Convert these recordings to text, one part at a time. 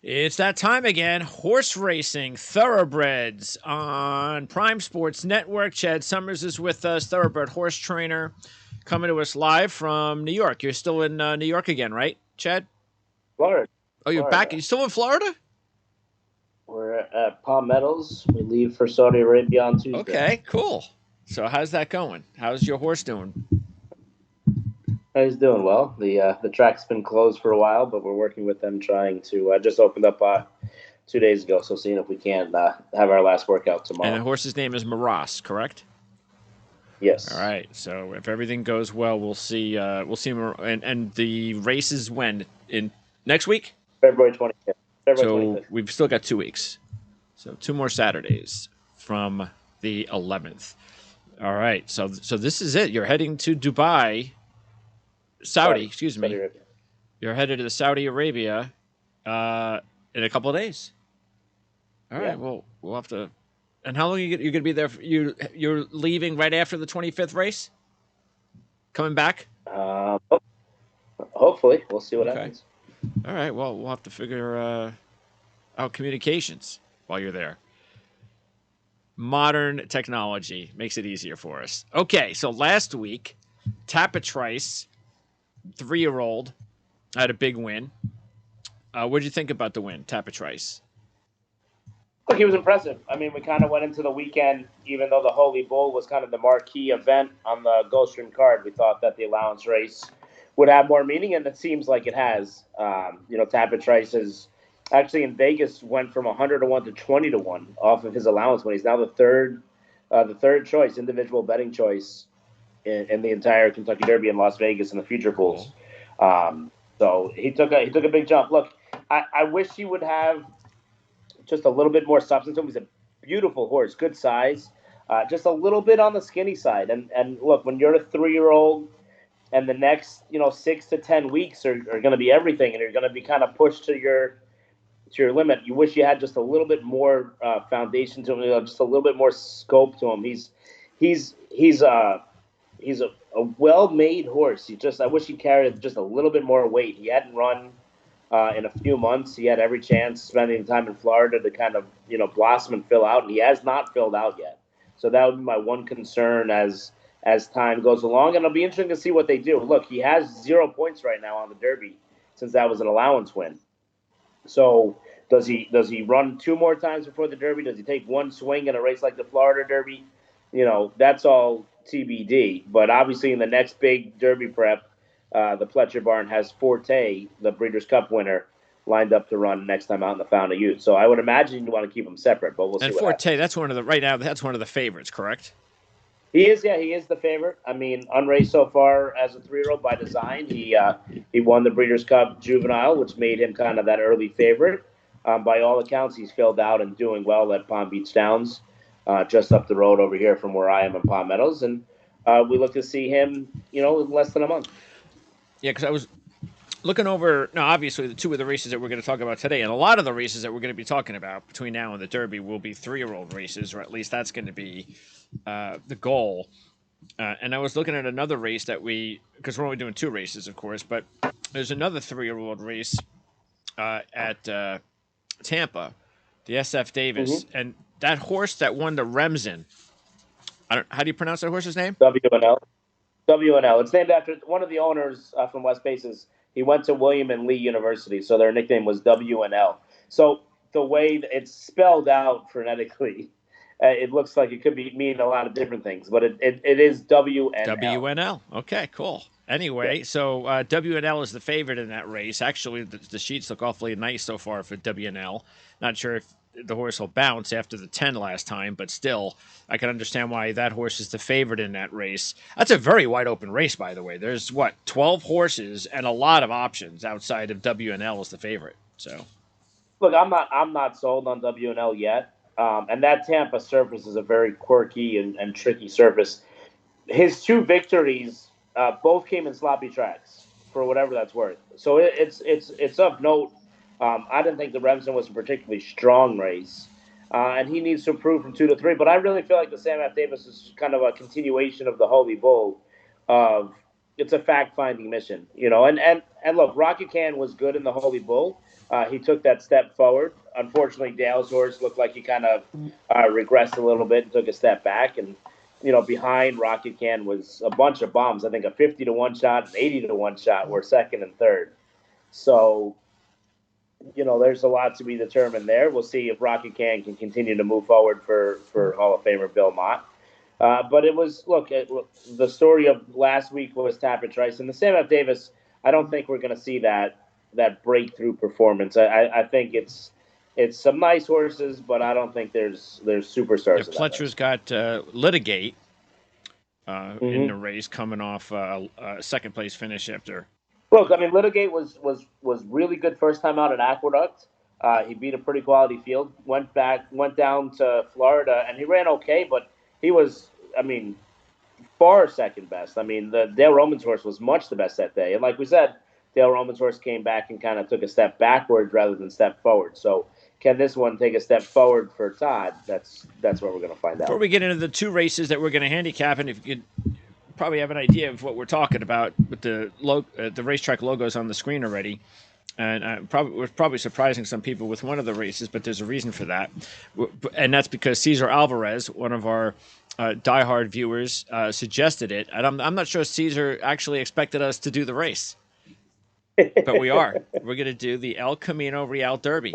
It's that time again. Horse racing, thoroughbreds on Prime Sports Network. Chad Summers is with us, thoroughbred horse trainer, coming to us live from New York. You're still in New York again, right, Chad? Florida. Oh, you're back. Florida. You still in Florida? We're at Palm Meadows. We leave for Saudi Arabia on Tuesday. Okay, cool. So how's that going? How's your horse doing? He's doing well. The track's been closed for a while, but we're working with them, trying to just opened up 2 days ago. So seeing if we can have our last workout tomorrow. And the horse's name is Maras, correct? Yes. All right. So if everything goes well, we'll see. And the race is when in next week. February 25th. So 25th. We've still got 2 weeks. So 2 more Saturdays from the 11th. All right. So this is it. You're heading to Dubai, Saudi. Excuse me. Arabia. You're headed to Saudi Arabia in a couple of days. All right. Well, we'll have to. And how long are you going to be there? You're leaving right after the 25th race? Coming back? Hopefully. We'll see what happens. All right. Well, we'll have to figure out communications while you're there. Modern technology makes it easier for us. Okay. So last week, Tampa Trice, 3-year-old, had a big win. What did you think about the win, Tampa Trice? Look, he was impressive. I mean, we kind of went into the weekend, even though the Holy Bull was kind of the marquee event on the Gulfstream card, we thought that the allowance race would have more meaning, and it seems like it has. Tampa Trice is actually in Vegas went from 100 to 1 to 20 to 1 off of his allowance when he's now the third choice, individual betting choice in the entire Kentucky Derby in Las Vegas and the future pools. So he took a big jump. Look, I wish he would have just a little bit more substance to him. He's a beautiful horse, good size, just a little bit on the skinny side. And look, when you're a 3-year-old and the next 6 to 10 weeks are going to be everything, and you're going to be kind of pushed to your limit, you wish you had just a little bit more foundation to him, just a little bit more scope to him. He's a well-made horse. I wish he carried just a little bit more weight. He hadn't run in a few months. He had every chance spending time in Florida to kind of blossom and fill out, and he has not filled out yet. So that would be my one concern as time goes along, and it'll be interesting to see what they do. Look, he has 0 points right now on the Derby since that was an allowance win. So does he run 2 more times before the Derby? Does he take one swing in a race like the Florida Derby? That's all TBD. But obviously in the next big Derby prep, the Pletcher Barn has Forte, the Breeders' Cup winner, lined up to run next time out in the Fountain of Youth. So I would imagine you want to keep them separate, but we'll see. And what Forte, happens. that's one of the favorites, correct? He is the favorite. I mean, unraced so far as a 3-year-old by design. He won the Breeders' Cup Juvenile, which made him kind of that early favorite. By all accounts, he's filled out and doing well at Palm Beach Downs, just up the road over here from where I am in Palm Meadows. And we look to see him, in less than a month. Yeah, because I was looking over. Now, obviously, the 2 of the races that we're going to talk about today, and a lot of the races that we're going to be talking about between now and the Derby will be 3-year-old races, or at least that's going to be the goal. And I was looking at another race because we're only doing 2 races, of course, but there's another 3-year-old race at Tampa, the SF Davis, and that horse that won the Remsen. How do you pronounce that horse's name? WNL. It's named after one of the owners from West Bases. He went to William and Lee University, so their nickname was WNL. So the way it's spelled out phonetically, it looks like it could mean a lot of different things, but it is WNL. WNL. Okay, cool. Anyway, so WNL is the favorite in that race. Actually, the sheets look awfully nice so far for WNL. Not sure if the horse will bounce after the 10 last time, but still, I can understand why that horse is the favorite in that race. That's a very wide open race, by the way. There's 12 horses and a lot of options outside of WNL as the favorite. So, look, I'm not sold on WNL yet, and that Tampa surface is a very quirky and tricky surface. His 2 victories both came in sloppy tracks, for whatever that's worth. So it's of note. I didn't think the Remsen was a particularly strong race, and he needs to improve from 2 to 3. But I really feel like the Sam F. Davis is kind of a continuation of the Holy Bull. It's a fact-finding mission, And look, Rocket Can was good in the Holy Bull, he took that step forward. Unfortunately, Dale's horse looked like he kind of regressed a little bit and took a step back. And, behind Rocket Can was a bunch of bombs. I think a 50-1 shot, an 80-1 shot were second and third. So, there's a lot to be determined there. We'll see if Rocket can continue to move forward for Hall of Famer Bill Mott. But it was, the story of last week was Tapper Trice. And the Sam F. Davis, I don't think we're going to see that breakthrough performance. I think it's some nice horses, but I don't think there's superstars. Yeah, Pletcher's got Litigate in the race, coming off a second place finish after. Look, I mean, Litigate was really good first time out at Aqueduct. He beat a pretty quality field. Went down to Florida, and he ran okay, but he was, far second best. I mean, the Dale Romans horse was much the best that day, and like we said, Dale Romans horse came back and kind of took a step backward rather than step forward. So, can this one take a step forward for Todd? That's what we're going to find out. Before we get into the two races that we're going to handicap, and if you could probably have an idea of what we're talking about with the racetrack logos on the screen already, and we're probably surprising some people with one of the races, but there's a reason for that, and that's because Cesar Alvarez, one of our diehard viewers, suggested it, and I'm not sure Cesar actually expected us to do the race, but we are. We're going to do the El Camino Real Derby.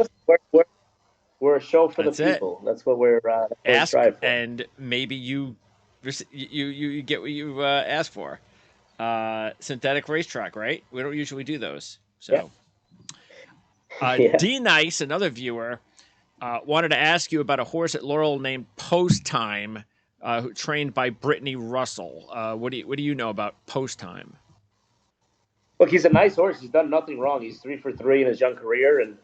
We're a show for the people. That's what we're ask, and maybe you get what you ask for. Synthetic racetrack, right? We don't usually do those. So, D Nice, another viewer, wanted to ask you about a horse at Laurel named Post Time, trained by Brittany Russell. What do you know about Post Time? Look, he's a nice horse. He's done nothing wrong. He's 3 for 3 in his young career, and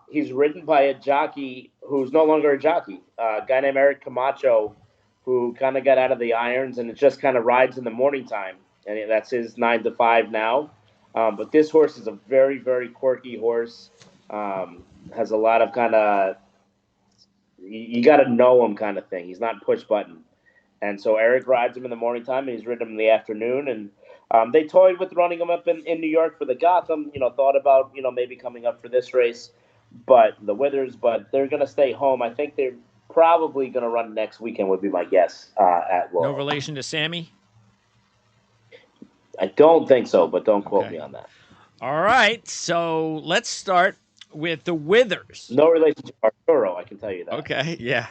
he's ridden by a jockey who's no longer a jockey, a guy named Eric Camacho, who kind of got out of the irons, and it just kind of rides in the morning time. And that's his 9 to 5 now. But this horse is a very, very quirky horse. Has a lot of kind of, you got to know him kind of thing. He's not push button. And so Eric rides him in the morning time, and he's ridden him in the afternoon. And they toyed with running him up in New York for the Gotham, thought about, maybe coming up for this race, but they're going to stay home. I think they're probably going to run next weekend would be my guess at Laurel. No relation to Sammy? I don't think so, but don't quote me on that. All right, so let's start with the Withers. No relation to Arturo, I can tell you that. Okay, yeah.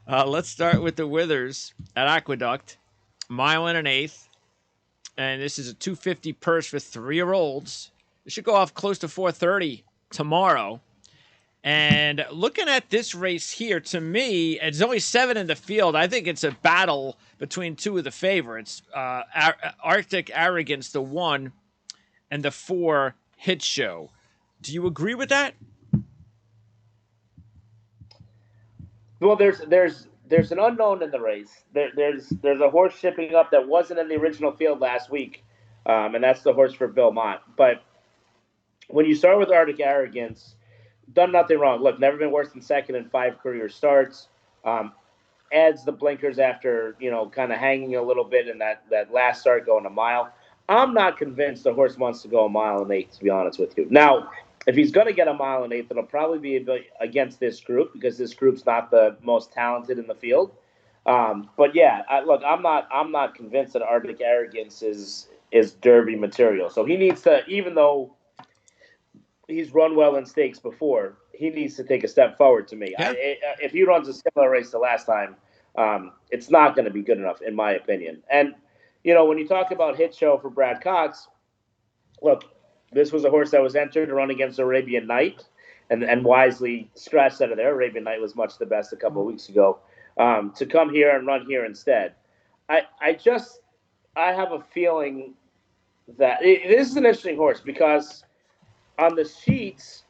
Let's start with the Withers at Aqueduct, 1 1/8. And this is a $250 purse for 3-year-olds. It should go off close to 4:30 tomorrow. And looking at this race here, to me, it's only 7 in the field. I think it's a battle between two of the favorites. Arctic Arrogance, the 1, and the 4, Hit Show. Do you agree with that? Well, there's an unknown in the race. There's a horse shipping up that wasn't in the original field last week, and that's the horse for Bill Mott. But when you start with Arctic Arrogance, done nothing wrong. Look, never been worse than second in 5 career starts. Adds the blinkers after, kind of hanging a little bit in that last start going a mile. I'm not convinced the horse wants to go 1 mile and 8, to be honest with you. Now, if he's going to get 1 mile and 8, it'll probably be against this group because this group's not the most talented in the field. But yeah, I'm not convinced that Arctic Arrogance is Derby material. So he needs to, even though he's run well in stakes before, he needs to take a step forward to me. Yeah. If he runs a similar race to last time, it's not going to be good enough, in my opinion. And, when you talk about Hit Show for Brad Cox, look, this was a horse that was entered to run against Arabian Night and wisely scratched out of there. Arabian Night was much the best a couple of weeks ago. To come here and run here instead. I have a feeling that this is an interesting horse because on the sheets,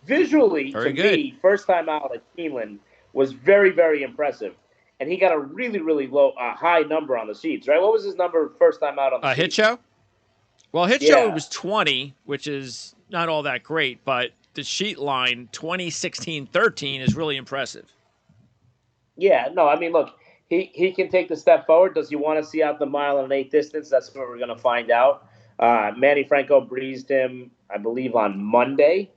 visually, me, first time out at Keeneland was very, very impressive. And he got a really, really high number on the sheets, right? What was his number first time out on the sheets? Hit Show? Well, Hit Show was 20, which is not all that great, but the sheet line, 20, 16, 13 is really impressive. Yeah, no, I mean, look, he can take the step forward. Does he want to see out the 1 mile and 8 distance? That's what we're going to find out. Manny Franco breezed him, I believe, on Monday.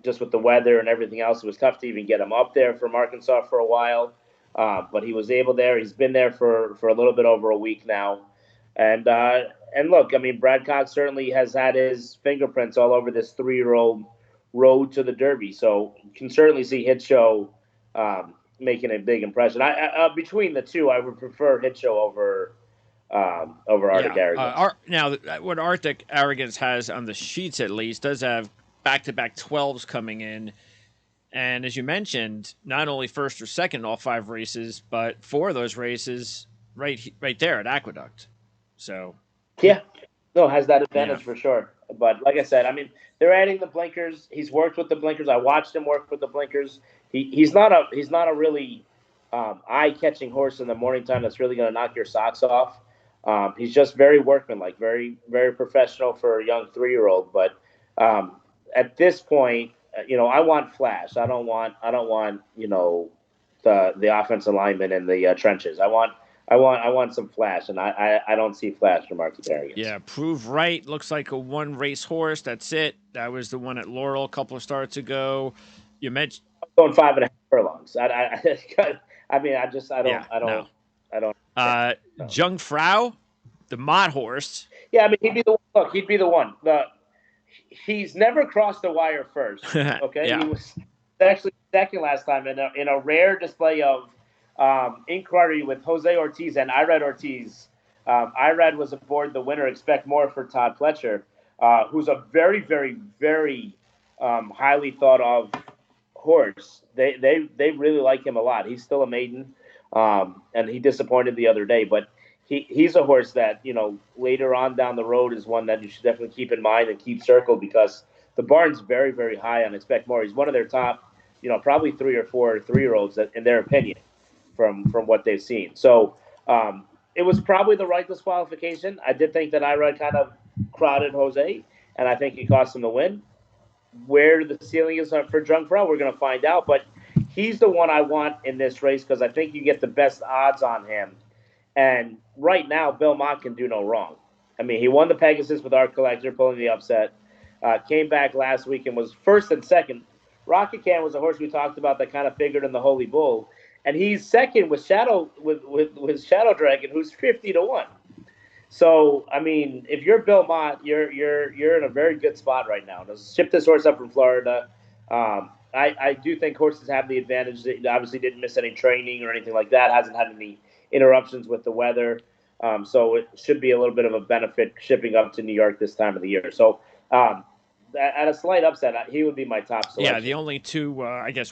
Just with the weather and everything else, it was tough to even get him up there from Arkansas for a while. But he was able there. He's been there for a little bit over a week now. And look, I mean, Brad Cox certainly has had his fingerprints all over this 3-year-old road to the Derby. So you can certainly see Hit Show making a big impression. Between the two, I would prefer Hit Show over Arctic Arrogance. Now, what Arctic Arrogance has on the sheets, at least, does have back-to-back 12s coming in. And as you mentioned, not only first or second in all 5 races, but 4 of those races right there at Aqueduct. So, yeah, no, has that advantage for sure. But like I said, I mean, they're adding the blinkers. He's worked with the blinkers. I watched him work with the blinkers. He's not a really eye-catching horse in the morning time that's really going to knock your socks off. He's just very workmanlike, very very professional for a young 3-year-old. But at this point, I want flash. I don't want the offensive lineman in the trenches. I want some flash, and I don't see flash from Arctic Arrogance. Yeah, Prove Right looks like a 1-race horse. That's it. That was the one at Laurel a couple of starts ago. You mentioned going 5.5 furlongs. Jungfrau, the Mott horse. Yeah, I mean, he'd be the one. Look, he'd be the one. He's never crossed the wire first. Okay, Yeah. He was actually second last time in a rare display of inquiry with Jose Ortiz and Irad Ortiz. Irad was aboard the winner. Expect more for Todd Pletcher, who's a very, very, very highly thought of horse. They really like him a lot. He's still a maiden, and he disappointed the other day, but he's a horse that later on down the road is one that you should definitely keep in mind and keep circled, because the barn's very, very high on Expect More. He's one of their top, probably 3 or 4 3-year-olds in their opinion from what they've seen. So it was probably the right disqualification. I did think that Irad kind of crowded Jose, and I think it cost him the win. Where the ceiling is for Jungfrau, we're going to find out. But he's the one I want in this race because I think you get the best odds on him. And right now, Bill Mott can do no wrong. I mean, he won the Pegasus with Art Collector, pulling the upset. Came back last week and was first and second. Rocket Can was a horse we talked about that kind of figured in the Holy Bull, and he's second with Shadow Dragon, who's 50-1. So, I mean, if you're Bill Mott, you're in a very good spot right now. To ship this horse up from Florida, I do think horses have the advantage. They obviously didn't miss any training or anything like that. Hasn't had any interruptions with the weather, so it should be a little bit of a benefit shipping up to New York this time of the year. So, at a slight upset, he would be my top selection. Yeah, the only 2,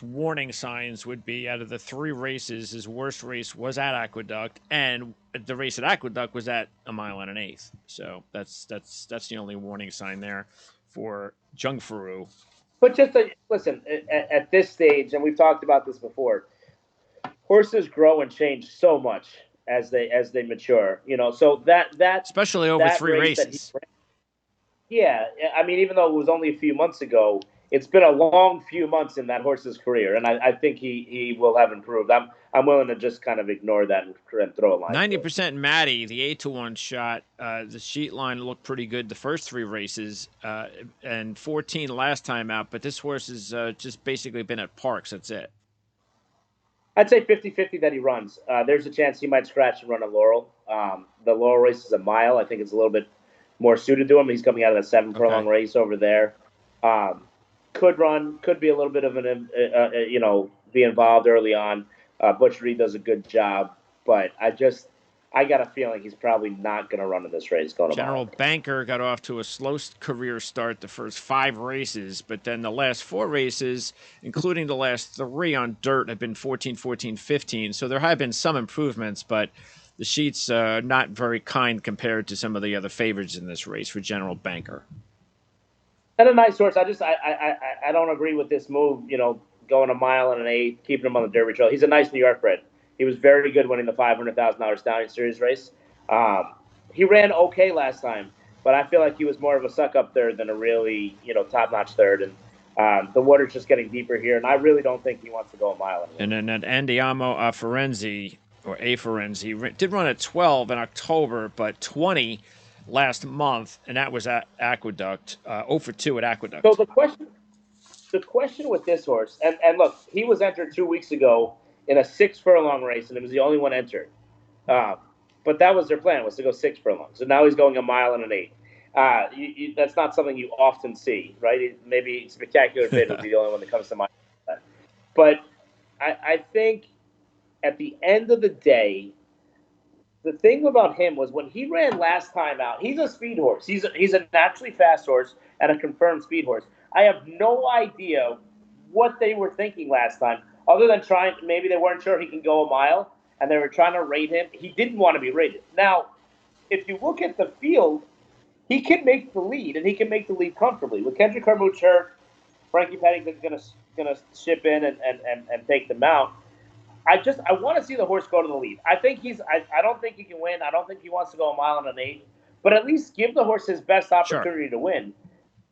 warning signs would be out of the 3 races, his worst race was at Aqueduct, and the race at Aqueduct was at 1 1/8. So that's the only warning sign there for Jungfrau. But just listen, at this stage, and we've talked about this before, horses grow and change so much as they mature. So that especially over 3 races. Yeah, I mean, even though it was only a few months ago, it's been a long few months in that horse's career, and I think he will have improved. I'm willing to just kind of ignore that and throw a line. 90% Maddie, the 8-1 shot. The sheet line looked pretty good the first 3 races, and 14 last time out. But this horse has just basically been at Parks. That's it. I'd say 50-50 that he runs. There's a chance he might scratch and run a Laurel. The Laurel race is a mile. I think it's a little bit more suited to him. He's coming out of a 7 furlong race over there. Could run, could be a little bit of be involved early on. Butch Reed does a good job, but I got a feeling he's probably not going to run in this race. General Banker got off to a slow career start the first 5 races, but then the last 4 races, including the last 3 on dirt, have been 14, 14, 15. So there have been some improvements, but the sheets not very kind compared to some of the other favorites in this race for General Banker. And a nice horse. I don't agree with this move, going 1 1/8, keeping him on the Derby Trail. He's a nice New York bred. He was very good winning the $500,000 Stallion Series race. He ran okay last time, but I feel like he was more of a suck-up third than a really, top-notch third. And the water's just getting deeper here, and I really don't think he wants to go 1 mile. And then at Andiamo Ferenzi, or A Ferenzi, did run at 12 in October, but 20 last month, and that was at Aqueduct. 0 for 2 at Aqueduct. So the question the question with this horse, and look, he was entered 2 weeks ago in a 6 furlong race, and it was the only one entered. But that was their plan, was to go 6 furlongs. So now he's going a mile and an eighth. That's not something you often see, right? Maybe Spectacular Bid would be the only one that comes to mind. But I think at the end of the day, the thing about him was when he ran last time out, he's a speed horse. He's a naturally fast horse and a confirmed speed horse. I have no idea what they were thinking last time, other than maybe they weren't sure he can go a mile, and they were trying to rate him. He didn't want to be rated. Now, if you look at the field, he can make the lead, and he can make the lead comfortably. With Kendrick Carmouche hurt, Frankie Paddington's gonna ship in and take the mount. I want to see the horse go to the lead. I don't think he can win. I don't think he wants to go a mile and an eighth, but at least give the horse his best opportunity to win.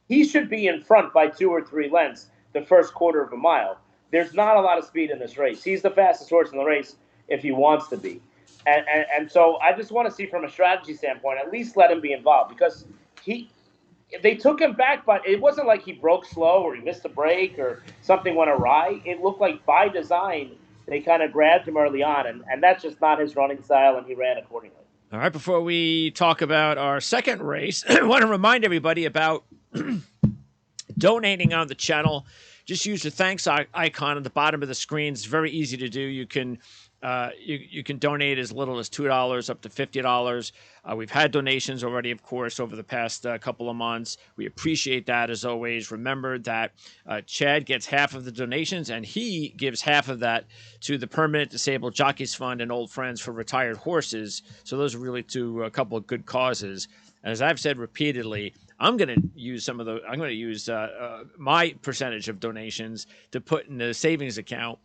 He should be in front by 2 or 3 lengths the first quarter of a mile. There's not a lot of speed in this race. He's the fastest horse in the race if he wants to be. And so I just want to see from a strategy standpoint, at least let him be involved, because they took him back, but it wasn't like he broke slow or he missed a break or something went awry. It looked like by design they kind of grabbed him early on, and that's just not his running style, and he ran accordingly. All right, before we talk about our second race, I want to remind everybody about donating on the channel. Just use the thanks icon at the bottom of the screen. It's very easy to do. You can donate as little as $2 up to $50. We've had donations already, of course, over the past couple of months. We appreciate that, as always. Remember that Chad gets half of the donations, and he gives half of that to the Permanent Disabled Jockeys Fund and Old Friends for Retired Horses. So those are really a couple of good causes. And as I've said repeatedly, I'm going to use my percentage of donations to put in the savings account,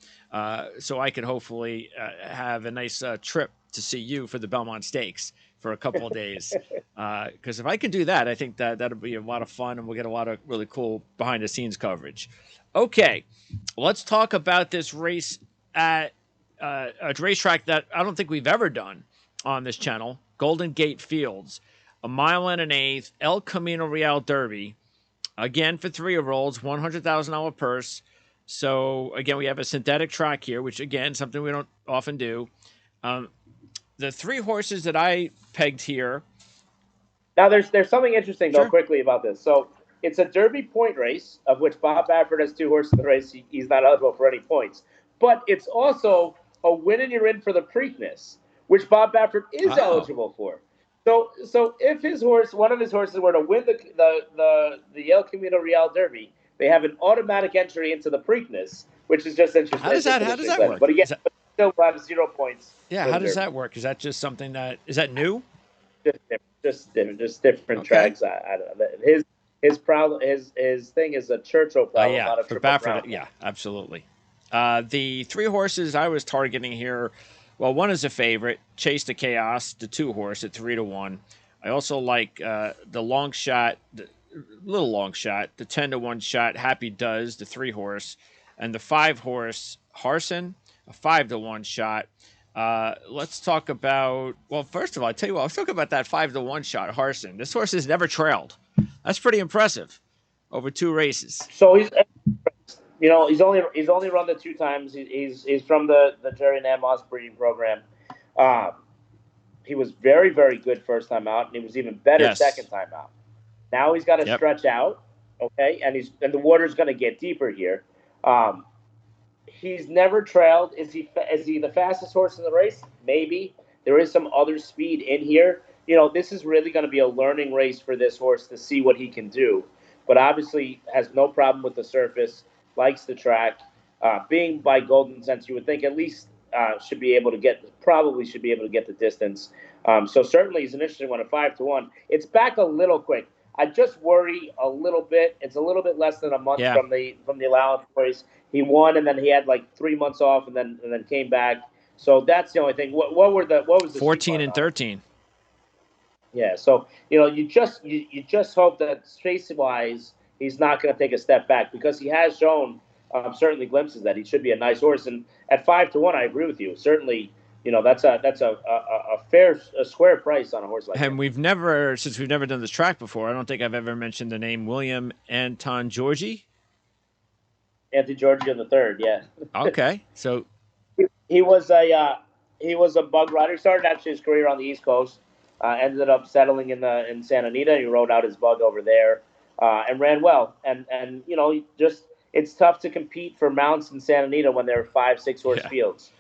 so I can hopefully have a nice trip to see you for the Belmont Stakes for a couple of days. Because if I can do that, I think that'll be a lot of fun, and we'll get a lot of really cool behind-the-scenes coverage. Okay, let's talk about this race at a racetrack that I don't think we've ever done on this channel, Golden Gate Fields. A mile and an eighth, El Camino Real Derby. Again, for 3-year-olds, $100,000 purse. So, again, we have a synthetic track here, which, again, something we don't often do. The 3 horses that I pegged here. Now, there's something interesting, though, quickly about this. So, it's a Derby point race, of which Bob Baffert has 2 horses in the race. He's not eligible for any points. But it's also a win and you're in for the Preakness, which Bob Baffert is eligible for. So if one of his horses were to win the El Camino Real Derby, they have an automatic entry into the Preakness, which is just interesting. How does that work? But again, still have 0 points. Yeah, how does that work? Is that just something is that new? Just different tracks. I don't know. His thing is a Churchill problem, not a for Triple Baffert. Crown. Yeah, absolutely. The 3 horses I was targeting here. Well, one is a favorite, Chase the Chaos, the 2 horse at 3-1. I also like the long shot, the 10-1 shot, Happy Does, the 3 horse, and the 5 horse, Harson, a 5-1 shot. Let's talk about, well, first of all, I tell you what, let's talk about that 5-1 shot, Harson. This horse has never trailed. That's pretty impressive over 2 races. So he's only run the 2 times. He's from the Jerry Namos breeding program. He was very, very good first time out, and he was even better second time out. Now he's got to stretch out, okay, and the water's going to get deeper here. He's never trailed. Is he the fastest horse in the race? Maybe. There is some other speed in here. This is really going to be a learning race for this horse to see what he can do. But obviously has no problem with the surface. Likes the track. Being by Golden Sense, you would think at least should be able to get the distance. So certainly he's an interesting one at 5-1. It's back a little quick. I just worry a little bit. It's a little bit less than a month from the allowance race. He won, and then he had like 3 months off, and then came back. So that's the only thing. What was the 14 and 13? Yeah. So you just hope that space wise he's not going to take a step back, because he has shown certainly glimpses that he should be a nice horse. And at 5-1, I agree with you. Certainly, that's a square price on a horse like that. And since we've never done this track before, I don't think I've ever mentioned the name William Anton Georgi. Anthony Giorgio the third. Yeah. Okay, so He was a bug rider. He started actually his career on the East Coast. Ended up settling in Santa Anita. He rode out his bug over there and ran well. And just it's tough to compete for mounts in Santa Anita when there are 5, 6 horse yeah, fields.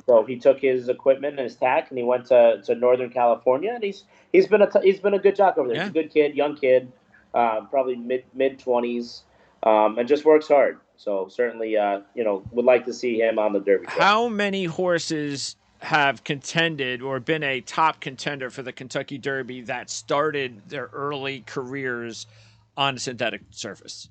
So he took his equipment and his tack, and he went to Northern California. And he's been a good jock over there. He's yeah. a good kid, young kid, probably mid 20s, and just works hard. So certainly, would like to see him on the Derby track. How many horses have contended or been a top contender for the Kentucky Derby that started their early careers on a synthetic surface?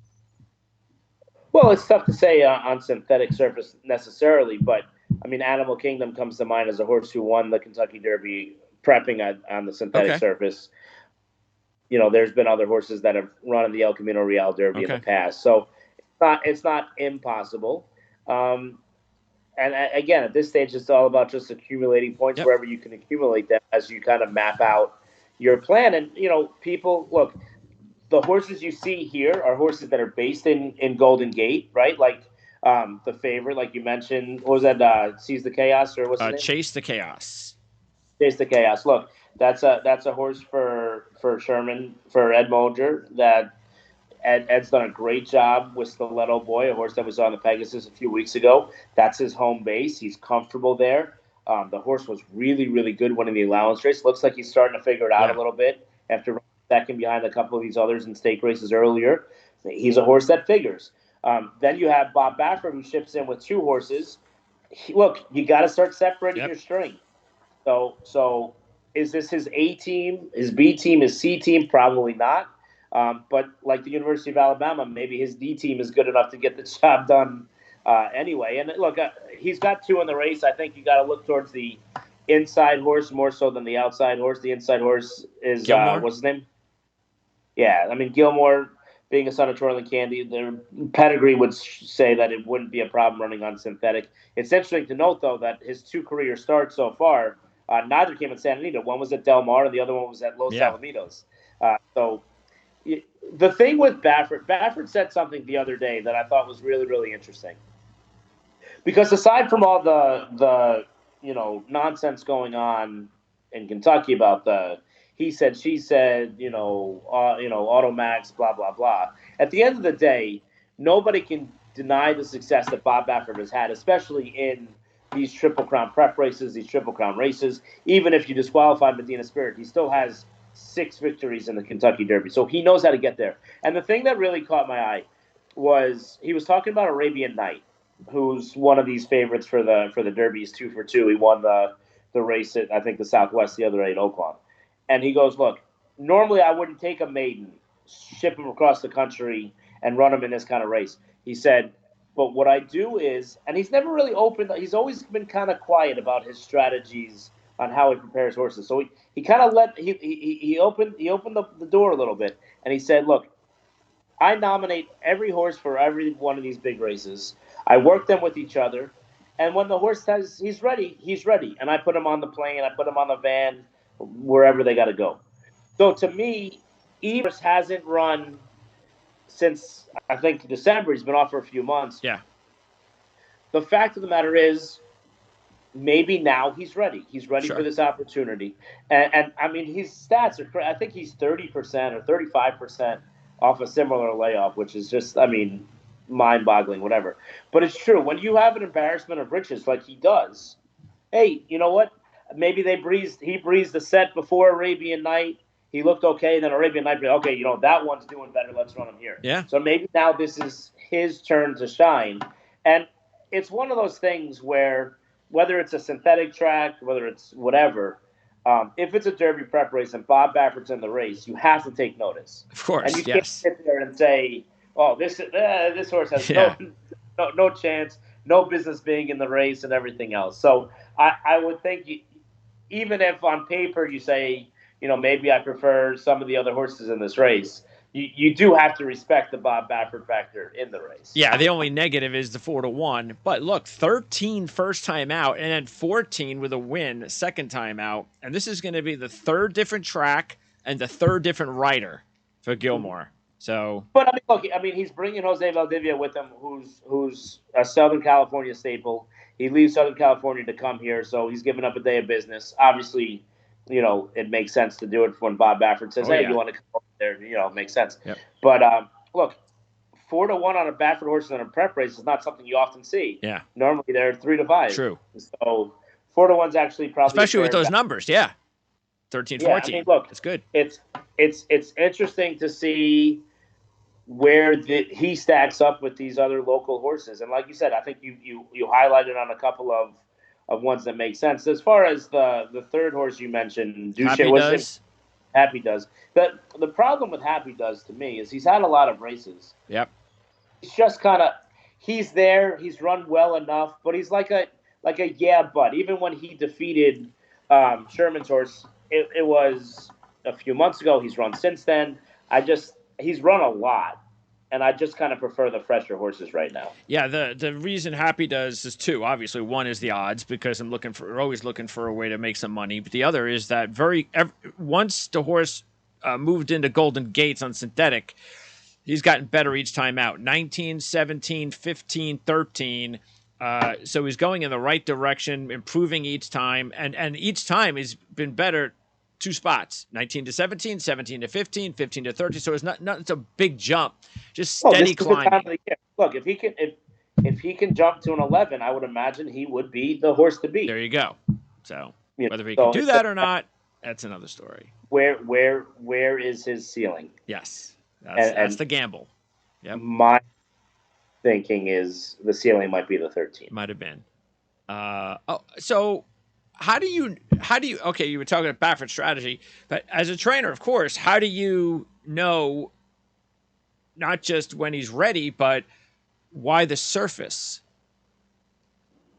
Well, it's tough to say on synthetic surface necessarily, but I mean, Animal Kingdom comes to mind as a horse who won the Kentucky Derby prepping on the synthetic Okay. surface. There's been other horses that have run in the El Camino Real Derby in the Okay. past, so it's not impossible. And again, at this stage, it's all about just accumulating points Yep. wherever you can accumulate them as you kind of map out your plan. And people look. The horses you see here are horses that are based in Golden Gate, right? Like the favorite, like you mentioned, what was that? Seize the Chaos, or what's his name? Chase the Chaos. Chase the Chaos. Look, that's a horse for Sherman, for Ed Moger, that Ed's done a great job with Stiletto Boy, a horse that was on the Pegasus a few weeks ago. That's his home base. He's comfortable there. The horse was really, really good winning the allowance race. Looks like he's starting to figure it out a little bit after running second behind a couple of these others in stake races earlier. He's a horse that figures. Then you have Bob Baffert, who ships in with 2 horses. Look, you got to start separating your string. So is this his A team, his B team, his C team? Probably not. But like the University of Alabama, maybe his D team is good enough to get the job done anyway. And look, he's got 2 in the race. I think you got to look towards the inside horse more so than the outside horse. The inside horse is what's his name? Yeah, I mean Gilmore, being a son of Troy and Candy, their pedigree would say that it wouldn't be a problem running on synthetic. It's interesting to note though that his 2 career starts so far, neither came at Santa Anita. One was at Del Mar, and the other one was at Los Alamitos. So the thing with Baffert said something the other day that I thought was really, really interesting. Because aside from all the nonsense going on in Kentucky about the he said, she said, Automax, blah blah blah. At the end of the day, nobody can deny the success that Bob Baffert has had, especially in these Triple Crown prep races, these Triple Crown races. Even if you disqualify Medina Spirit, he still has 6 victories in the Kentucky Derby, so he knows how to get there. And the thing that really caught my eye was he was talking about Arabian Night, who's one of these favorites for the Derby. He's 2 for 2. He won the race at, I think, the Southwest the other day at Oaklawn. And he goes, look, normally I wouldn't take a maiden, ship him across the country, and run him in this kind of race. He said, but what I do is, and he's never really opened, he's always been kind of quiet about his strategies on how he prepares horses. So he kind of he opened the door a little bit, and he said, look, I nominate every horse for every one of these big races. I work them with each other, and when the horse says he's ready, he's ready. And I put him on the plane, I put him on the van, wherever they got to go. So to me, Evers hasn't run since, I think, December. He's been off for a few months. Yeah. The fact of the matter is, maybe now he's ready. He's ready for this opportunity. And I mean, his stats are, I think he's 30% or 35% off a similar layoff, which is just, I mean, mind-boggling, whatever. But it's true. When you have an embarrassment of riches like he does, hey, you know what? Maybe he breezed the set before Arabian Night. He looked okay. Then Arabian Night, okay, that one's doing better. Let's run him here. Yeah. So maybe now this is his turn to shine. And it's one of those things where whether it's a synthetic track, whether it's whatever, if it's a Derby prep race and Bob Baffert's in the race, you have to take notice. Of course, and you can't sit there and say, "Oh, this horse has no chance, no business being in the race, and everything else." So I would think, even if on paper you say, maybe I prefer some of the other horses in this race, you do have to respect the Bob Baffert factor in the race. Yeah, the only negative is the 4-1. But look, 13 first time out, and then 14 with a win second time out. And this is going to be the 3rd different track and the 3rd different rider for Gilmore. So, But I mean, look, I mean, he's bringing Jose Valdivia with him, who's a Southern California staple. He leaves Southern California to come here, so he's giving up a day of business. Obviously, it makes sense to do it when Bob Baffert says, oh "Hey, yeah, you want to come over there?" It makes sense. yep, But look, 4-1 on a Baffert horse in a prep race is not something you often see. yeah, Normally, they're 3-5. true. So 4-1 is actually probably a Especially with fair those bet. numbers, yeah, 13, Yeah, I mean, 14. look, That's good. it's interesting to see where he stacks up with these other local horses. And like you said, I think you highlighted on a couple of ones that make sense. As far as the third horse you mentioned, Duche Happy was it does. Happy Does. The problem with Happy Does to me is he's had a lot of races. Yep. He's just kind of he's there. He's run well enough, but he's like a yeah, but even when he defeated Sherman's horse, it was a few months ago. He's run since then. He's run a lot, and I just kind of prefer the fresher horses right now. Yeah, the reason Happy does is two. Obviously, one is the odds because always looking for a way to make some money. But the other is that once the horse moved into Golden Gates on synthetic, he's gotten better each time out. 19, 17, 15, 13. So he's going in the right direction, improving each time, and each time he's been better. Two spots, 19 to 17, 17 to 15, 15 to 13. So it's a big jump, just steady climbing. Look, if he can jump to an 11, I would imagine he would be the horse to beat. There you go. So whether he can do that or not, that's another story. Where is his ceiling? Yes, that's the gamble. Yep. My thinking is the ceiling might be the 13. Might have been. So how do you okay, you were talking about Baffert's strategy, but as a trainer, of course, how do you know not just when he's ready, but why the surface?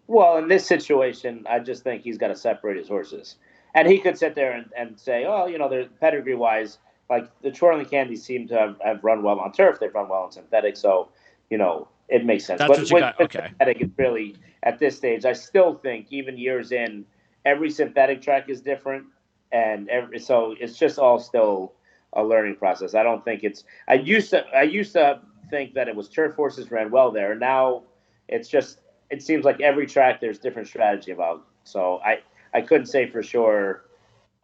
Well, in this situation, I just think he's got to separate his horses. And he could sit there and say, oh, they're pedigree-wise, like the Twirling Candies seem to have run well on turf. They've run well on synthetic. So, it makes sense. That's but what you got. Okay. Synthetic is really, at this stage, I still think, even years in, every synthetic track is different. And so it's just all still a learning process. I don't think it's – I used to think that it was turf horses ran well there. Now it's just – it seems like every track there's different strategy involved. So I couldn't say for sure,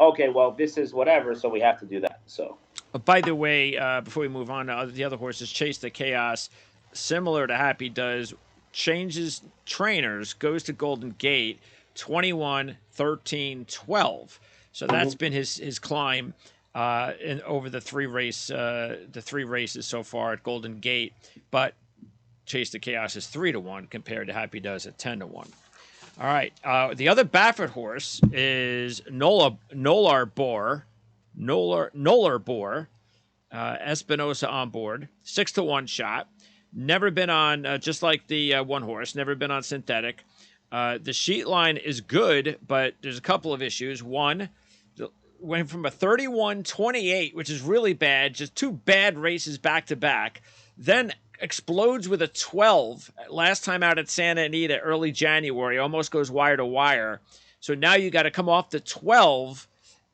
okay, well, this is whatever, so we have to do that. So, by the way, before we move on to the other horses, Chase the Chaos, similar to Happy does, changes trainers, goes to Golden Gate, 21, 13, 12. So that's been his climb over the three races so far at Golden Gate. But Chase the Chaos is 3-1 compared to Happy Does at 10-1. All right. The other Baffert horse is Nolar Boar. Espinosa on board. 6-1 shot. Never been on, just like the one horse, never been on synthetic. The sheet line is good, but there's a couple of issues. One, went from a 31-28, which is really bad, just two bad races back to back. Then explodes with a 12 last time out at Santa Anita early January, almost goes wire to wire. So now you got to come off the 12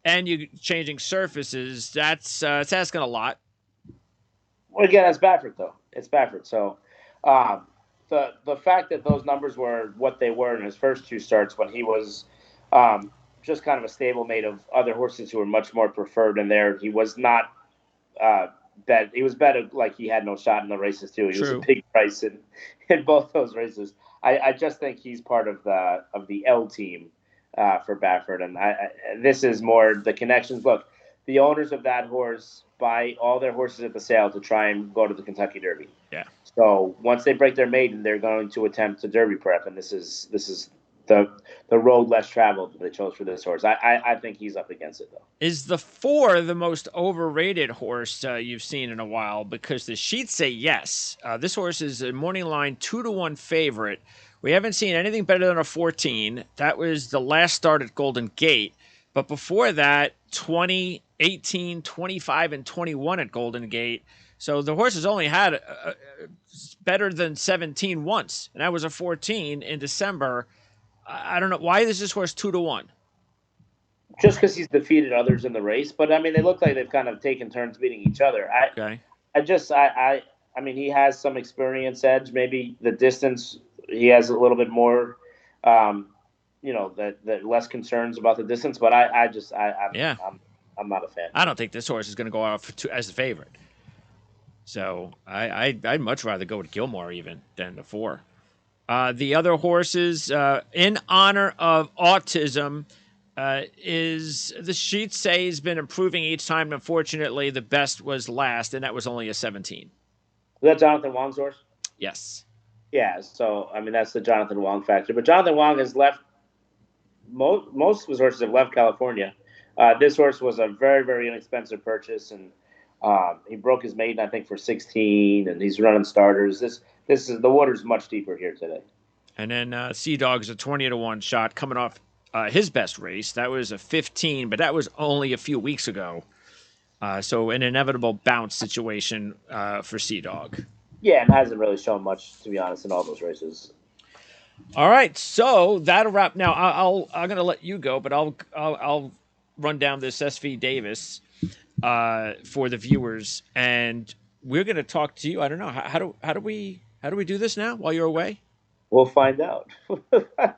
and you're changing surfaces. That's it's asking a lot. Well, again, it's Baffert though. It's Baffert. So the fact that those numbers were what they were in his first two starts when he was just kind of a stablemate of other horses who were much more preferred in there, he was not bet. He was better, like he had no shot in the races too. He was a big price in both those races. I just think he's part of the L team for Baffert, and this is more the connections. Look, the owners of that horse buy all their horses at the sale to try and go to the Kentucky Derby. Yeah. So once they break their maiden, they're going to attempt a Derby prep, and this is the road less traveled that they chose for this horse. I think he's up against it, though. Is the 4 the most overrated horse you've seen in a while? Because the sheets say yes. This horse is a morning line 2-1 favorite. We haven't seen anything better than a 14. That was the last start at Golden Gate. But before that, 20, 18, 25, and 21 at Golden Gate. So the horse has only had better than 17 once, and that was a 14 in December. I don't know. Why is this horse 2-1? Just because he's defeated others in the race. But, I mean, they look like they've kind of taken turns beating each other. Okay. I mean, he has some experience edge. Maybe the distance, he has a little bit more, um, that less concerns about the distance. But Yeah, I'm not a fan. I don't think this horse is going to go off as the favorite. So I'd much rather go with Gilmore even than the 4. The other horses, in honor of autism, is the sheets say he's been improving each time. Unfortunately, the best was last, and that was only a 17. Is that Jonathan Wong's horse? Yes. Yeah. So I mean, that's the Jonathan Wong factor. But Jonathan Wong has left. Most of his horses have left California. This horse was a very, very inexpensive purchase, and he broke his maiden, I think, for 16, and he's running starters. This is the water's much deeper here today. And then Sea Dog's a 20-1 shot coming off his best race. That was a 15, but that was only a few weeks ago. So an inevitable bounce situation for Sea Dog. Yeah, and hasn't really shown much, to be honest, in all those races. All right, so that'll wrap. Now I'm gonna let you go, but I'll run down this SV Davis for the viewers, and we're gonna talk to you. I don't know how do we do this now while you're away? We'll find out.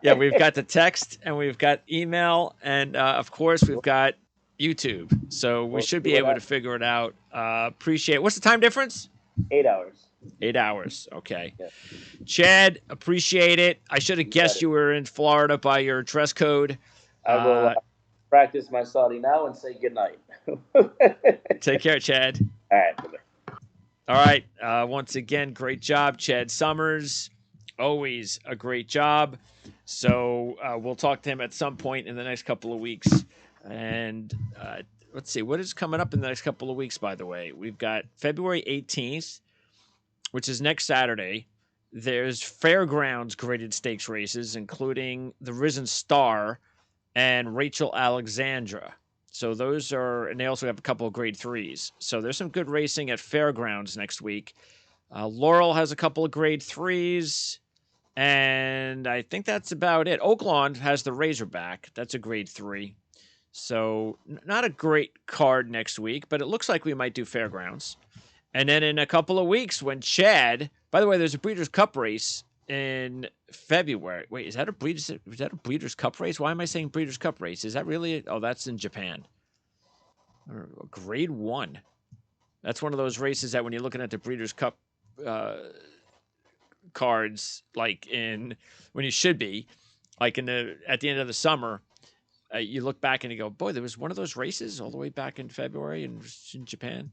Yeah, we've got the text and we've got email, and of course we've got YouTube. So we should be able to figure it out. Appreciate it. What's the time difference? 8 hours. 8 hours. Okay. Yeah. Chad, appreciate it. I should have guessed you were in Florida by your dress code. I will practice my Saudi now and say goodnight. Take care, Chad. All right. All right. Once again, great job, Chad Summers. Always a great job. So we'll talk to him at some point in the next couple of weeks. And let's see, what is coming up in the next couple of weeks, by the way? We've got February 18th, which is next Saturday. There's Fairgrounds graded stakes races, including the Risen Star and Rachel Alexandra. So those are, and they also have a couple of grade 3s. So there's some good racing at Fairgrounds next week. Laurel has a couple of grade 3s. And I think that's about it. Oaklawn has the Razorback. That's a grade 3. So not a great card next week, but it looks like we might do Fairgrounds. And then in a couple of weeks when Chad, by the way, there's a Breeders' Cup race in February. Wait, is that a Breeders' Cup race? Why am I saying Breeders' Cup race? Is that really? Oh, that's in Japan. Grade 1. That's one of those races that when you're looking at the Breeders' Cup cards, like when you should be, like at the end of the summer, you look back and you go, boy, there was one of those races all the way back in February in Japan.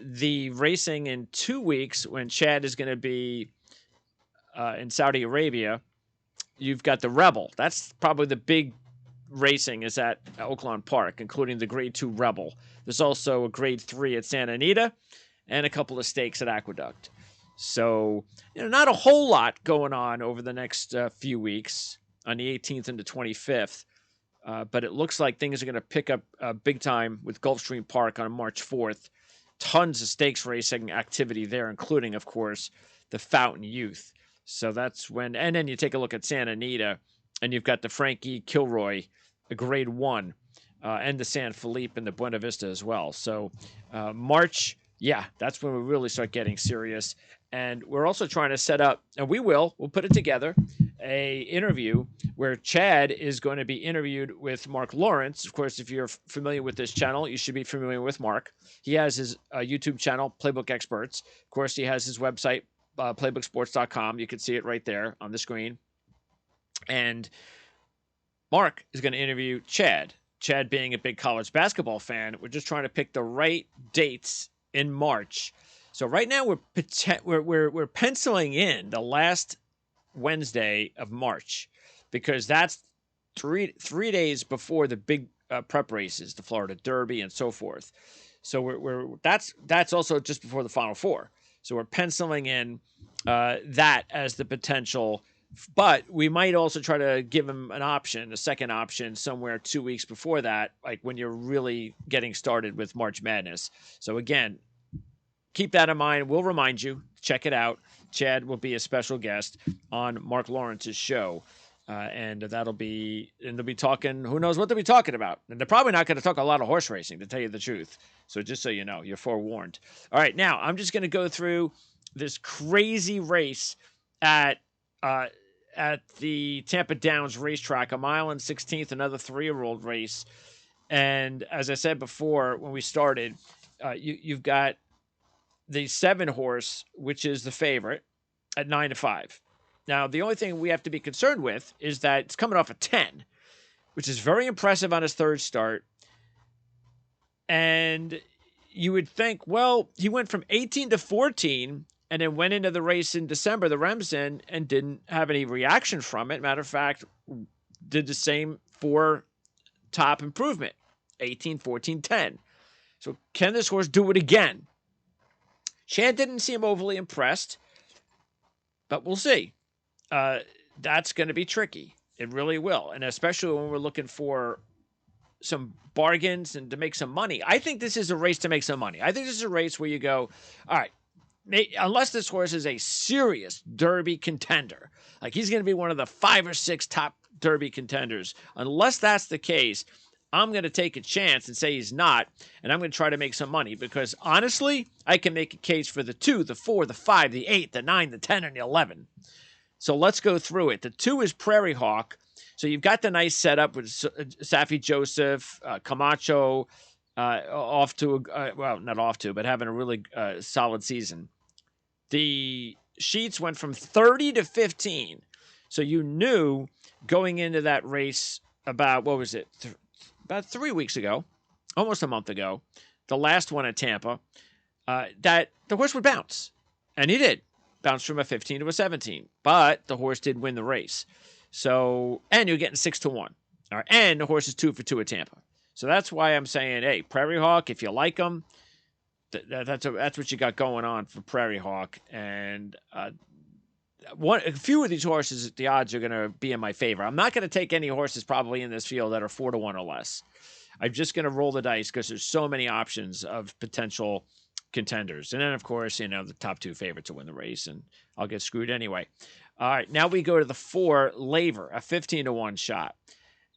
The racing in 2 weeks when Chad is going to be in Saudi Arabia, you've got the Rebel. That's probably the big racing is at Oaklawn Park, including the grade 2 Rebel. There's also a grade 3 at Santa Anita and a couple of stakes at Aqueduct. So, not a whole lot going on over the next few weeks on the 18th and the 25th. But it looks like things are going to pick up big time with Gulfstream Park on March 4th. Tons of stakes racing activity there, including, of course, the Fountain Youth. So that's when, and then you take a look at Santa Anita, and you've got the Frankie Kilroy, a grade 1, and the San Felipe and the Buena Vista as well. So March, yeah, that's when we really start getting serious. And we're also trying to set up, and we'll put it together, a interview where Chad is going to be interviewed with Mark Lawrence. Of course, if you're familiar with this channel, you should be familiar with Mark. He has his YouTube channel, Playbook Experts. Of course, he has his website, playbooksports.com. You can see it right there on the screen. And Mark is going to interview Chad. Chad being a big college basketball fan, we're just trying to pick the right dates in March. So right now we're penciling in the last Wednesday of March because that's three days before the big prep races, the Florida Derby and so forth. So that's also just before the Final Four. So we're penciling in that as the potential, but we might also try to give him a second option somewhere 2 weeks before that, like when you're really getting started with March Madness. So again, keep that in mind. We'll remind you. Check it out. Chad will be a special guest on Mark Lawrence's show. and they'll be talking. Who knows what they'll be talking about? And they're probably not going to talk a lot of horse racing, to tell you the truth. So just so you know, you're forewarned. All right, now I'm just going to go through this crazy race at the Tampa Downs racetrack, 1.16 miles, another 3-year-old race. And as I said before, when we started, you've got the 7-horse, which is the favorite, at 9-5. Now, the only thing we have to be concerned with is that it's coming off a 10, which is very impressive on his third start. And you would think, well, he went from 18-14 and then went into the race in December, the Remsen, and didn't have any reaction from it. Matter of fact, did the same for top improvement, 18, 14, 10. So can this horse do it again? Chan didn't seem overly impressed, but we'll see. That's going to be tricky. It really will. And especially when we're looking for some bargains and to make some money. I think this is a race to make some money. I think this is a race where you go, all right, unless this horse is a serious Derby contender, like he's going to be one of the 5 or 6 top Derby contenders. Unless that's the case, I'm going to take a chance and say he's not, and I'm going to try to make some money because honestly, I can make a case for the 2, the 4, the 5, the 8, the 9, the 10, and the 11. So let's go through it. The 2 is Prairie Hawk. So you've got the nice setup with Safi Joseph, Camacho, off to, well, not off to, but having a really solid season. The sheets went from 30-15. So you knew going into that race about, what was it, about 3 weeks ago, almost a month ago, the last one at Tampa, that the horse would bounce. And he did. Bounced from a 15 to a 17. But the horse did win the race. So, and you're getting 6-1. All right, and the horse is 2 for 2 at Tampa. So that's why I'm saying, hey, Prairie Hawk, if you like him, that's what you got going on for Prairie Hawk. And a few of these horses, the odds are going to be in my favor. I'm not going to take any horses probably in this field that are 4-1 or less. I'm just going to roll the dice because there's so many options of potential contenders. And then, of course, the top 2 favorites to win the race, and I'll get screwed anyway. All right, now we go to the 4, Laver, a 15-1 shot.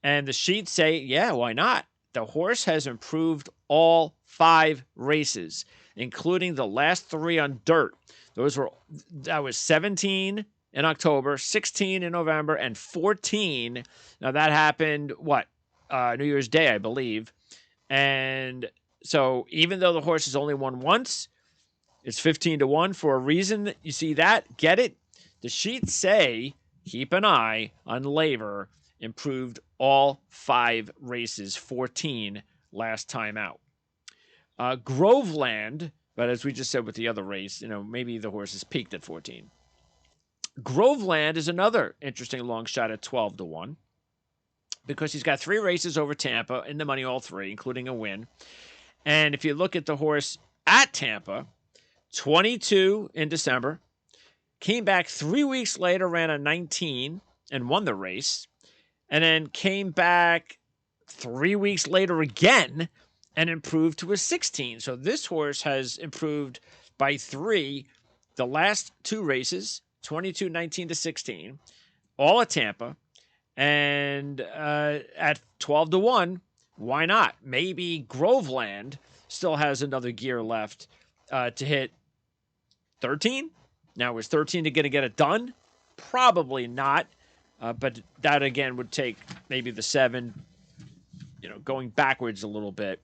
And the sheets say, yeah, why not? The horse has improved all 5 races, including the last 3 on dirt. That was 17 in October, 16 in November, and 14. Now that happened, New Year's Day, I believe. And so even though the horse has only won once, it's 15-1 for a reason. You see that? Get it? The sheets say, keep an eye on Laver, improved all 5 races, 14 last time out. Groveland, but as we just said with the other race, maybe the horse is peaked at 14. Groveland is another interesting long shot at 12-1 because he's got 3 races over Tampa in the money, all 3, including a win. And if you look at the horse at Tampa, 22 in December, came back 3 weeks later, ran a 19 and won the race, and then came back 3 weeks later again and improved to a 16. So this horse has improved by 3 the last 2 races, 22, 19 to 16, all at Tampa, and at 12-1, why not? Maybe Groveland still has another gear left to hit 13. Now, is 13 going to get it done? Probably not. But that, again, would take maybe the 7, going backwards a little bit.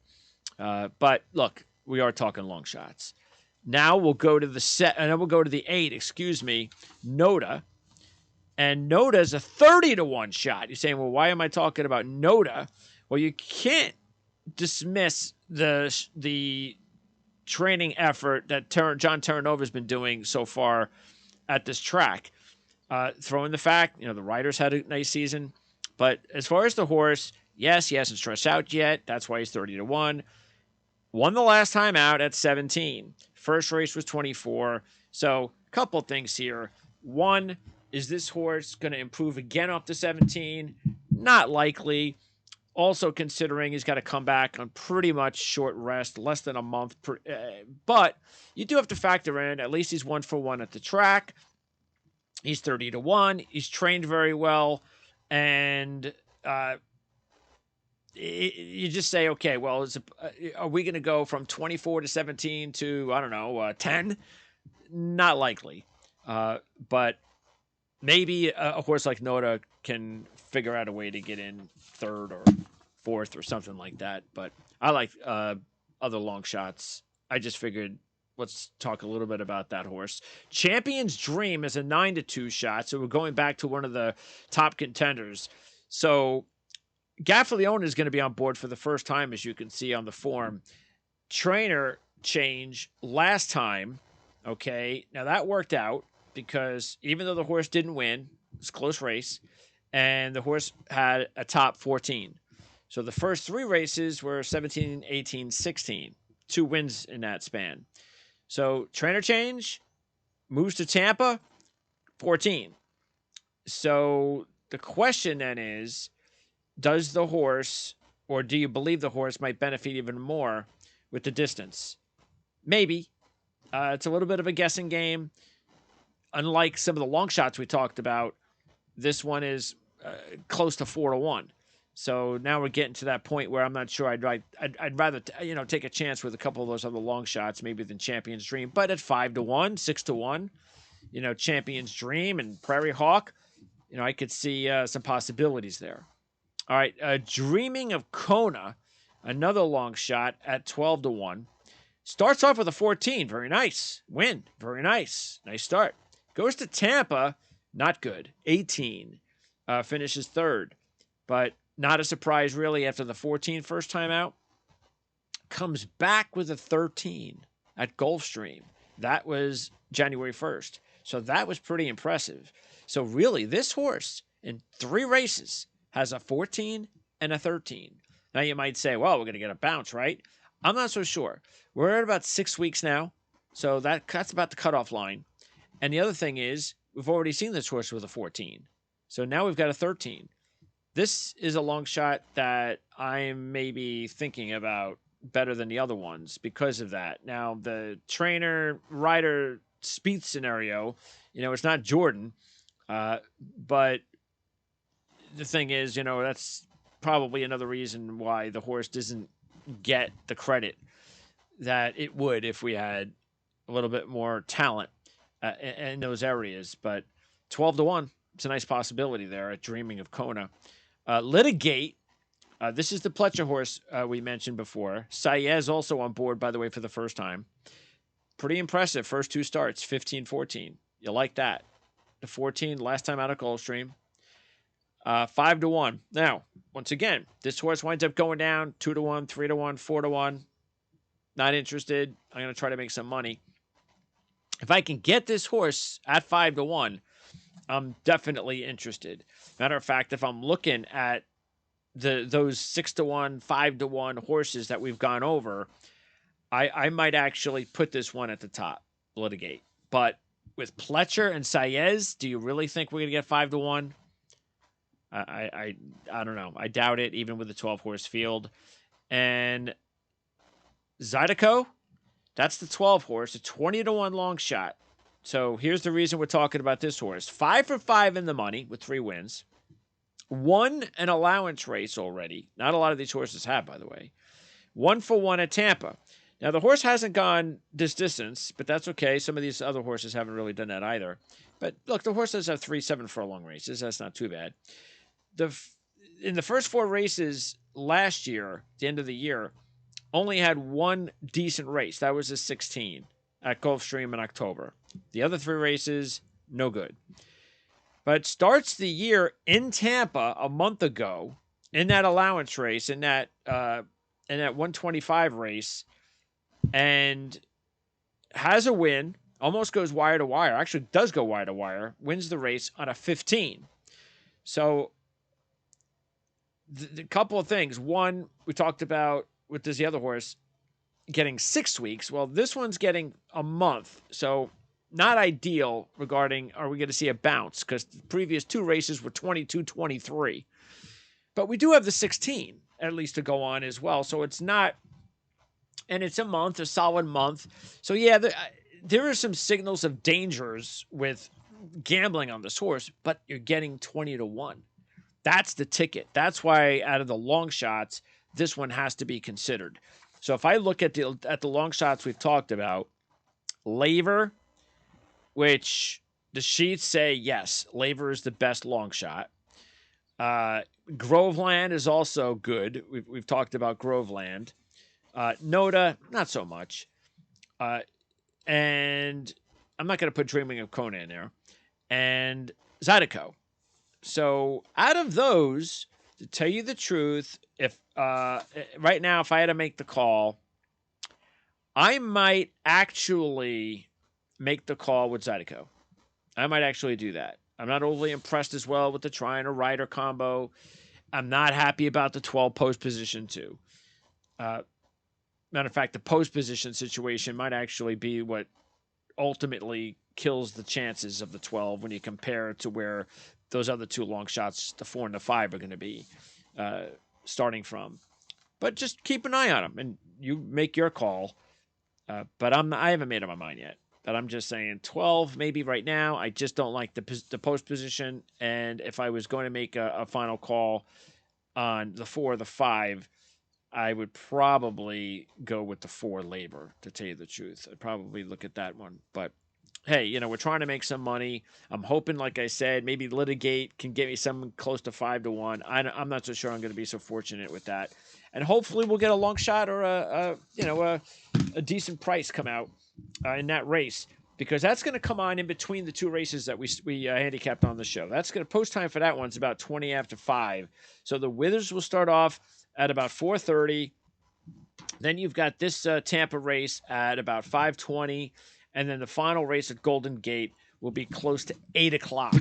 But, look, we are talking long shots. Now we'll go to the 8, Noda. And Noda is a 30-1 shot. You're saying, well, why am I talking about Noda? Well, you can't dismiss the training effort that John Terranova's been doing so far at this track. Throwing the fact, the riders had a nice season. But as far as the horse, yes, he hasn't stretched out yet. That's why he's 30-1. Won the last time out at 17. First race was 24. So a couple things here. One, is this horse going to improve again off the 17? Not likely. Also considering he's got to come back on pretty much short rest, less than a month. But you do have to factor in, at least he's 1-for-1 at the track. He's 30-1. He's trained very well. and you just say, okay, well, are we going to go from 24 to 17 to, I don't know, 10? Not likely. But maybe a horse like Noda can figure out a way to get in third or fourth or something like that. But I like other long shots. I just figured let's talk a little bit about that horse. Champion's Dream is a 9-2 shot, so we're going back to one of the top contenders. So Gaffalione is going to be on board for the first time, as you can see on the form. Trainer change last time. Okay, now that worked out because even though the horse didn't win, it's a close race, and the horse had a top 14. So the first 3 races were 17, 18, 16. 2 wins in that span. So trainer change, moves to Tampa, 14. So the question then is, does the horse, or do you believe the horse might benefit even more with the distance? Maybe. It's a little bit of a guessing game. Unlike some of the long shots we talked about, this one is close to 4-1. So now we're getting to that point where I'm not sure. I'd rather take a chance with a couple of those other long shots maybe than Champion's Dream. But at 5-1, 6-1, Champion's Dream and Prairie Hawk, I could see some possibilities there. All right, Dreaming of Kona, another long shot at 12-1. Starts off with a 14. Very nice. Win. Very nice. Nice start. Goes to Tampa. Not good. 18. Finishes third. But not a surprise, really, after the 14 first time out. Comes back with a 13 at Gulfstream. That was January 1st. So that was pretty impressive. So really, this horse in 3 races has a 14 and a 13. Now you might say, well, we're going to get a bounce, right? I'm not so sure. We're at about 6 weeks now. So that's about the cutoff line. And the other thing is, we've already seen this horse with a 14. So now we've got a 13. This is a long shot that I'm maybe thinking about better than the other ones because of that. Now, the trainer-rider speed scenario, it's not Jordan. But the thing is, that's probably another reason why the horse doesn't get the credit that it would if we had a little bit more talent in those areas. But 12-1, it's a nice possibility there at Dreaming of Kona. Litigate, this is the Pletcher horse we mentioned before. Saez also on board, by the way, for the first time. Pretty impressive. First 2 starts, 15-14. You like that. The 14, last time out of Gulfstream. 5-1. Now, once again, this horse winds up going down 2-1, 3-1, 4-1. Not interested. I'm going to try to make some money. If I can get this horse at 5-1, I'm definitely interested. Matter of fact, if I'm looking at those 6-1, 5-1 horses that we've gone over, I might actually put this one at the top, Litigate. But with Pletcher and Saez, do you really think we're going to get 5-1? I don't know. I doubt it, even with the 12-horse field. And Zydeco, that's the 12-horse, a 20-1 long shot. So here's the reason we're talking about this horse. 5 for 5 in the money with 3 wins. Won an allowance race already. Not a lot of these horses have, by the way. 1 for 1 at Tampa. Now, the horse hasn't gone this distance, but that's okay. Some of these other horses haven't really done that either. But look, the horse does have 3 7-furlong races. That's not too bad. In the first 4 races last year, the end of the year, only had 1 decent race. That was a 16 at Gulfstream in October. The other 3 races, no good. But starts the year in Tampa a month ago in that allowance race, in that 125 race, and has a win, almost goes wire to wire, actually does go wire to wire, wins the race on a 15. So the couple of things. One, we talked about, what does the other horse getting 6 weeks? Well, this one's getting a month. So not ideal regarding, are we going to see a bounce? Because the previous 2 races were 22-23. But we do have the 16, at least, to go on as well. So it's not, and it's a month, a solid month. So yeah, there are some signals of dangers with gambling on this horse, but you're getting 20-1. That's the ticket. That's why out of the long shots, this one has to be considered. So if I look at the long shots we've talked about, Laver, which the sheets say yes, Laver is the best long shot. Groveland is also good. We've talked about Groveland. Noda, not so much. And I'm not going to put Dreaming of Kona in there. And Zydeco. So out of those, to tell you the truth, if right now, if I had to make the call, I might actually make the call with Zydeco. I might actually do that. I'm not overly impressed as well with the Tryon or Rider combo. I'm not happy about the 12 post position too. Matter of fact, the post position situation might actually be what ultimately kills the chances of the 12 when you compare it to where those other two long shots, the 4 and the 5, are going to be starting from. But just keep an eye on them, and you make your call. But I haven't made up my mind yet. But I'm just saying 12 maybe right now. I just don't like the post position. And if I was going to make a final call on the 4 or the 5, I would probably go with the 4 Labor, to tell you the truth. I'd probably look at that one. But hey, we're trying to make some money. I'm hoping, like I said, maybe Litigate can get me something close to 5-1. I'm not so sure I'm going to be so fortunate with that. And hopefully we'll get a long shot or a decent price come out in that race, because that's going to come on in between the two races that we handicapped on the show. That's going to post time for that one's about 20 after 5. So the Withers will start off at about 4:30. Then you've got this Tampa race at about 5:20. And then the final race at Golden Gate will be close to 8 o'clock.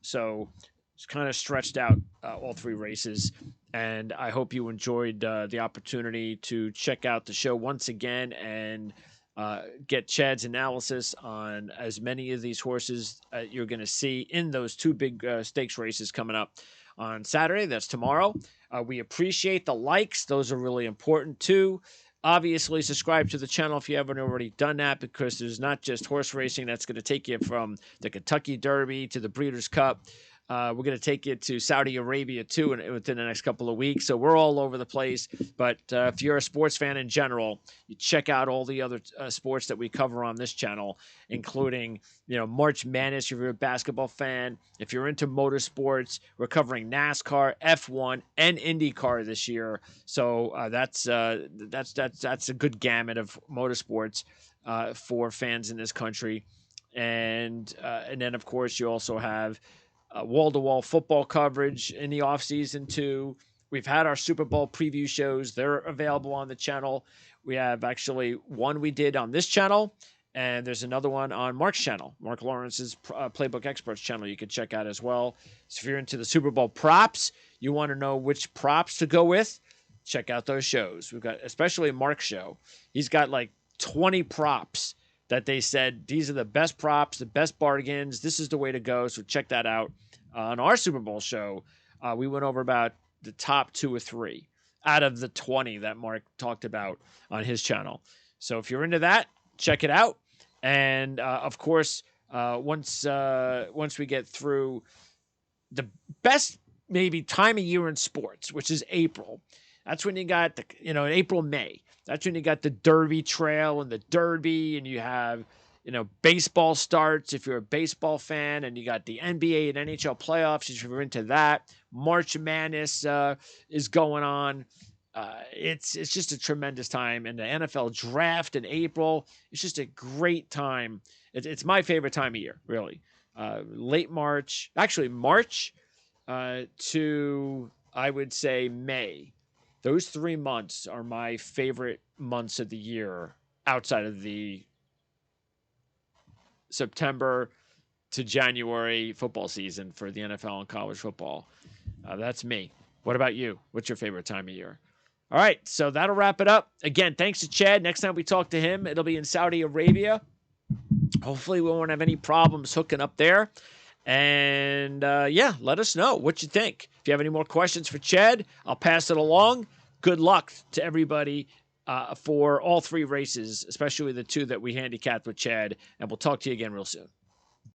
So it's kind of stretched out, all 3 races. And I hope you enjoyed the opportunity to check out the show once again and get Chad's analysis on as many of these horses you're going to see in those 2 big stakes races coming up on Saturday. That's tomorrow. We appreciate the likes. Those are really important too. Obviously, subscribe to the channel if you haven't already done that, because there's not just horse racing that's going to take you from the Kentucky Derby to the Breeders' Cup. We're going to take you to Saudi Arabia too within the next couple of weeks. So we're all over the place. But if you're a sports fan in general, you check out all the other sports that we cover on this channel, including March Madness if you're a basketball fan. If you're into motorsports, we're covering NASCAR, F1, and IndyCar this year. So that's a good gamut of motorsports for fans in this country. And then of course you also have wall-to-wall football coverage in the offseason too. We've had our Super Bowl preview shows. They're available on the channel. We have actually one we did on this channel, and there's another one on Mark's channel, Mark Lawrence's Playbook Experts channel you can check out as well. So if you're into the Super Bowl props, you want to know which props to go with, check out those shows. We've got, especially Mark's show, he's got like 20 props that they said, these are the best props, the best bargains. This is the way to go. So check that out. On our Super Bowl show, we went over about the top 2 or 3 out of the 20 that Mark talked about on his channel. So if you're into that, check it out. And of course, once we get through the best maybe time of year in sports, which is April, that's when you got April, May. That's when you got the Derby Trail and the Derby, and you have baseball starts if you're a baseball fan, and you got the NBA and NHL playoffs if you're into that. March Madness is going on. It's just a tremendous time, and the NFL draft in April. It's just a great time. It's my favorite time of year, really. Late March, actually March to I would say May. Those 3 months are my favorite months of the year outside of the September to January football season for the NFL and college football. That's me. What about you? What's your favorite time of year? All right, so that'll wrap it up. Again, thanks to Chad. Next time we talk to him, it'll be in Saudi Arabia. Hopefully we won't have any problems hooking up there. And let us know what you think. If you have any more questions for Chad, I'll pass it along. Good luck to everybody for all 3 races, especially the 2 that we handicapped with Chad. And we'll talk to you again real soon.